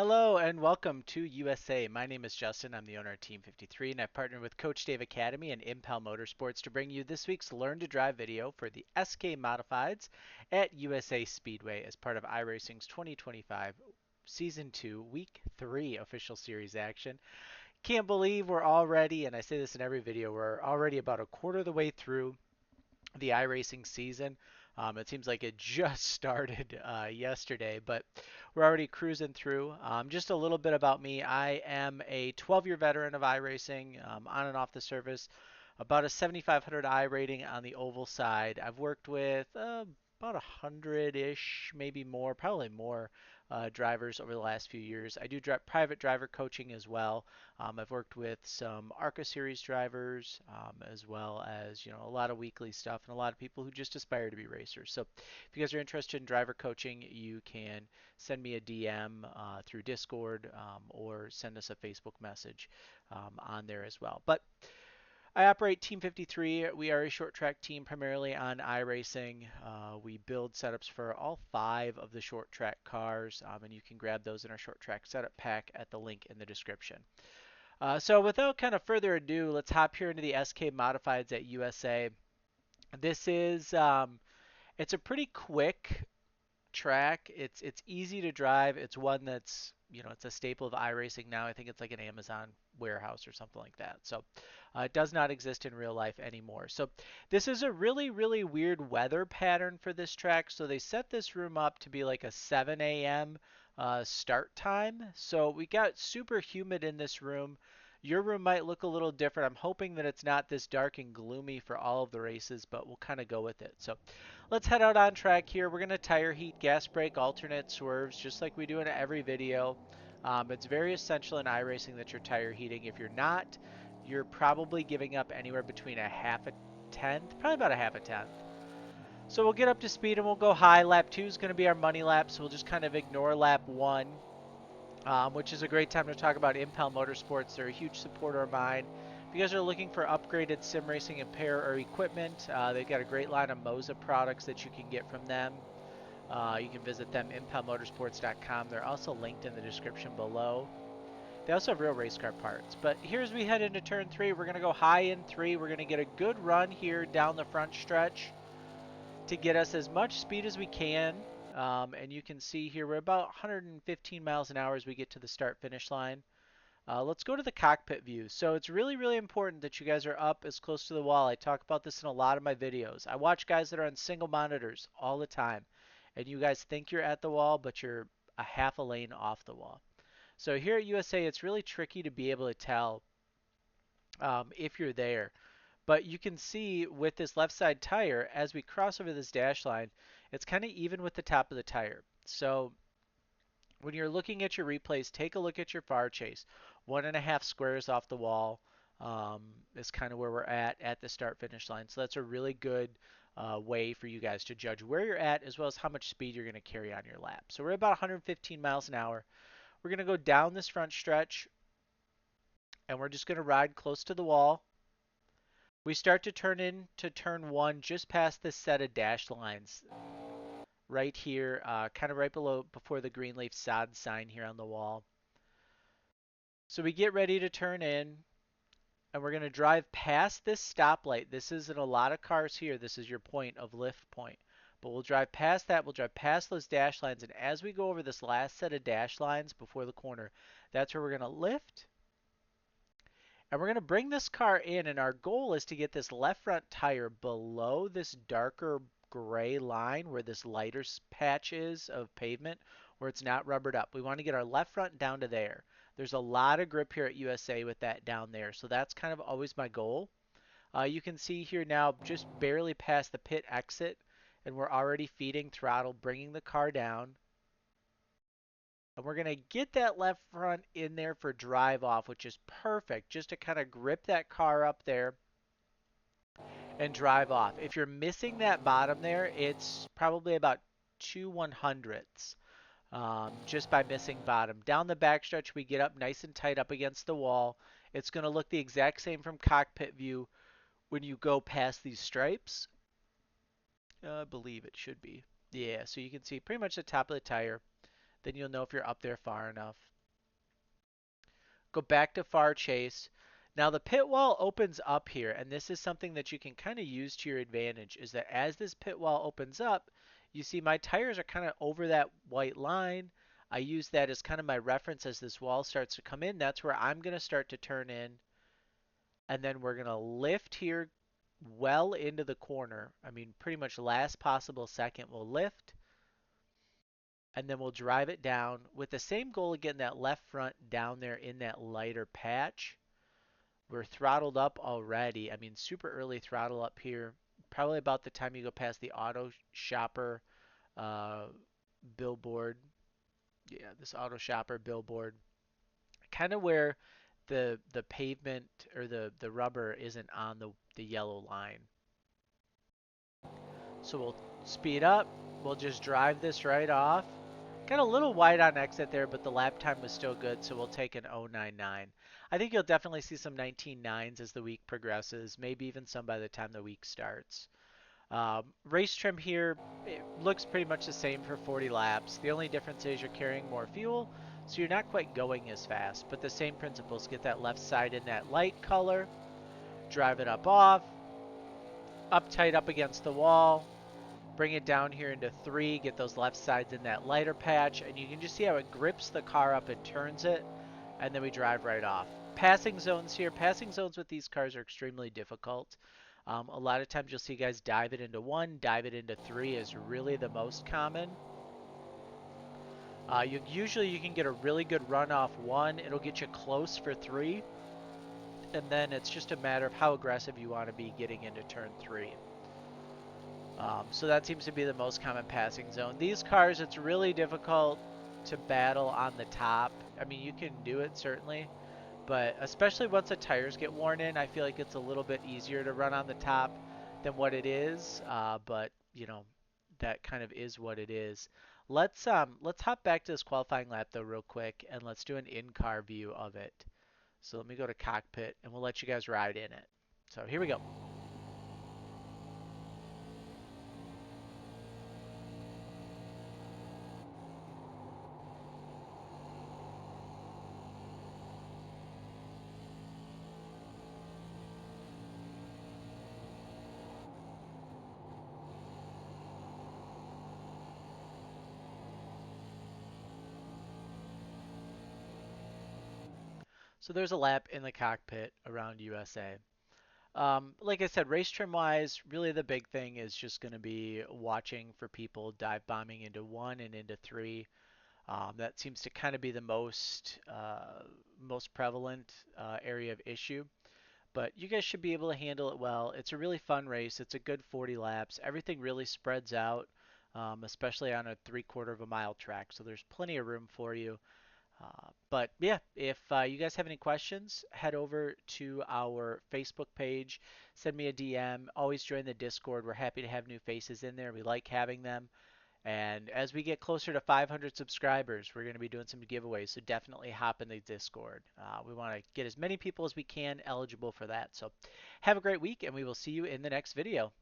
Hello and welcome to USA. My name is Justin. I'm the owner of Team 53, and I've partnered with Coach Dave Academy and Impel Motorsports to bring you this week's Learn to Drive video for the SK Modifieds at USA Speedway as part of iRacing's 2025 Season 2, Week 3 official series action. Can't believe we're already, and I say this in every video, we're already about a quarter of the way through the iRacing season. It seems like it just started yesterday, but we're already cruising through. Just a little bit about me. I am a 12-year veteran of iRacing, on and off the service, about a 7,500 I rating on the oval side. I've worked with about 100-ish, maybe more, probably more drivers over the last few years. I do private driver coaching as well. I've worked with some ARCA series drivers, as well as a lot of weekly stuff and a lot of people who just aspire to be racers. So if you guys are interested in driver coaching, you can send me a DM through Discord, or send us a Facebook message on there as well. But I operate Team 53. We are a short track team primarily on iRacing. We build setups for all 5 of the short track cars, and you can grab those in our short track setup pack at the link in the description. So without kind of further ado, let's hop here into the SK Modifieds at USA. This is it's a pretty quick track. It's easy to drive. It's one that's it's a staple of iRacing now. I think it's like an Amazon warehouse or something like that. So it does not exist in real life anymore. So this is a really weird weather pattern for this track. So they set this room up to be like a 7 a.m. Start time. So we got super humid in this room. Your room might look a little different. I'm hoping that it's not this dark and gloomy for all of the races, but we'll kind of go with it. So let's head out on track here. We're going to tire heat, gas brake, alternate swerves, just like we do in every video. It's very essential in iRacing that you're tire heating. If you're not, you're probably giving up anywhere between a half a tenth, probably about a half a tenth. So we'll get up to speed and we'll go high. Lap 2 is going to be our money lap, so we'll just kind of ignore lap 1, which is a great time to talk about Impel Motorsports. They're a huge supporter of mine. If you guys are looking for upgraded sim racing apparel or equipment, they've got a great line of Moza products that you can get from them. You can visit them, impelmotorsports.com. They're also linked in the description below. They also have real race car parts. But here as we head into turn 3, we're going to go high in 3. We're going to get a good run here down the front stretch to get us as much speed as we can. And you can see here we're about 115 miles an hour as we get to the start-finish line. Let's go to the cockpit view. So it's really important that you guys are up as close to the wall. I talk about this in a lot of my videos. I watch guys that are on single monitors all the time. And you guys think you're at the wall, but you're a half a lane off the wall. So here at USA, it's really tricky to be able to tell if you're there. But you can see with this left side tire, as we cross over this dash line, it's kind of even with the top of the tire. So when you're looking at your replays, take a look at your far chase. 1.5 squares off the wall is kind of where we're at the start finish line. So that's a really good way for you guys to judge where you're at as well as how much speed you're going to carry on your lap. So we're about 115 miles an hour. We're going to go down this front stretch and we're just going to ride close to the wall. We start to turn into turn 1 just past this set of dash lines right here, kind of right below before the green leaf sod sign here on the wall. So we get ready to turn in and we're going to drive past this stoplight. This is in a lot of cars here. This is your point of lift point. But we'll drive past that. We'll drive past those dash lines. And as we go over this last set of dash lines before the corner, that's where we're going to lift. And we're going to bring this car in. And our goal is to get this left front tire below this darker gray line where this lighter patch is of pavement where it's not rubbered up. We want to get our left front down to there. There's a lot of grip here at USA with that down there. So that's kind of always my goal. You can see here now just barely past the pit exit and we're already feeding throttle, bringing the car down. And we're going to get that left front in there for drive off, which is perfect just to kind of grip that car up there and drive off. If you're missing that bottom there, it's probably about 2/100ths. Just by missing bottom. Down the backstretch, we get up nice and tight up against the wall. It's going to look the exact same from cockpit view when you go past these stripes. I believe it should be. Yeah, so you can see pretty much the top of the tire. Then you'll know if you're up there far enough. Go back to far chase. Now the pit wall opens up here, and this is something that you can kind of use to your advantage, is that as this pit wall opens up, you see my tires are kind of over that white line. I use that as kind of my reference as this wall starts to come in. That's where I'm going to start to turn in, and then we're going to lift here well into the corner. I mean, pretty much last possible second we'll lift, and then we'll drive it down with the same goal of getting that left front down there in that lighter patch. We're throttled up already. I mean, super early throttle up here. Probably about the time you go past the auto shopper uh, billboard. Yeah, this auto shopper billboard. Kind of where the pavement or the rubber isn't on the yellow line. So we'll speed up. We'll just drive this right off. Got a little wide on exit there, but the lap time was still good, so we'll take an 0.99. I think you'll definitely see some 19.9s as the week progresses, maybe even some by the time the week starts. Race trim here, it looks pretty much the same for 40 laps. The only difference is you're carrying more fuel, so you're not quite going as fast, but the same principles. Get that left side in that light color, drive it up off, up tight up against the wall, bring it down here into 3, get those left sides in that lighter patch, and you can just see how it grips the car up and turns it, and then we drive right off. Passing zones here. Passing zones with these cars are extremely difficult. A lot of times you'll see guys dive it into 1, dive it into 3 is really the most common. Usually you can get a really good run off 1. It'll get you close for 3. And then it's just a matter of how aggressive you want to be getting into turn 3. So that seems to be the most common passing zone. These cars, it's really difficult to battle on the top. I mean, you can do it certainly, but especially once the tires get worn in, I feel like it's a little bit easier to run on the top than what it is. But you know, that kind of is what it is. Let's hop back to this qualifying lap though real quick, and let's do an in-car view of it. So let me go to cockpit, and we'll let you guys ride in it. So here we go. So there's a lap in the cockpit around USA. Like I said, race trim wise, really the big thing is just going to be watching for people dive bombing into 1 and into 3. That seems to kind of be the most prevalent area of issue. But you guys should be able to handle it well. It's a really fun race. It's a good 40 laps. Everything really spreads out, especially on a 3/4 of a mile track. So there's plenty of room for you. But yeah, if you guys have any questions, head over to our Facebook page, send me a DM. Always join the Discord. We're happy to have new faces in there. We like having them. And as we get closer to 500 subscribers, we're going to be doing some giveaways. So definitely hop in the Discord. We want to get as many people as we can eligible for that. So have a great week, and we will see you in the next video.